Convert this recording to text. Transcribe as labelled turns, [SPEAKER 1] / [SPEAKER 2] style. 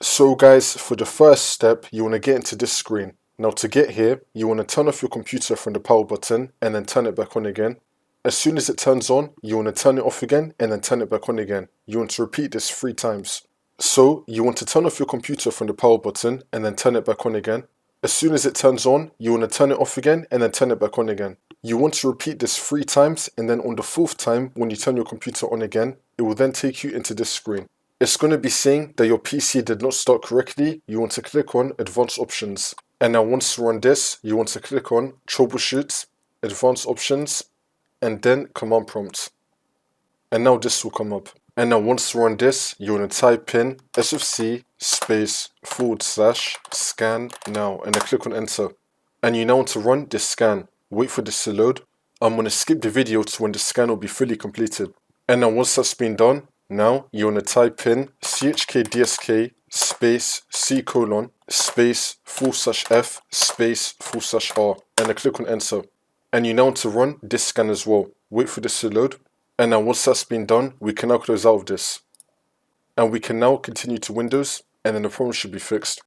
[SPEAKER 1] So guys, for the first step, you want to get into this screen. Now to get here, you want to turn off your computer from the power button and then turn it back on again. As soon as it turns on, you want to turn it off again and then turn it back on again. You want to repeat this 3 times. So you want to turn off your computer from the power button and then turn it back on again. As soon as it turns on, you want to turn it off again and then turn it back on again. You want to repeat this 3 times, and then on the 4th time, when you turn your computer on again, it will then take you into this screen. It's going to be saying that your PC did not start correctly. You want to click on Advanced Options. And now once you run this, you want to click on Troubleshoot, Advanced Options, and then Command Prompt. And now this will come up. And now once you run this, you want to type in SFC /scan now, and then click on Enter. And you now want to run this scan. Wait for this to load. I'm going to skip the video to when the scan will be fully completed. And now once that's been done, now you want to type in chkdsk C:/F//R and then click on Enter. And you now want to run this scan as well. Wait for this to load. And now once that's been done, we can now close out of this. And we can now continue to Windows, and then the problem should be fixed.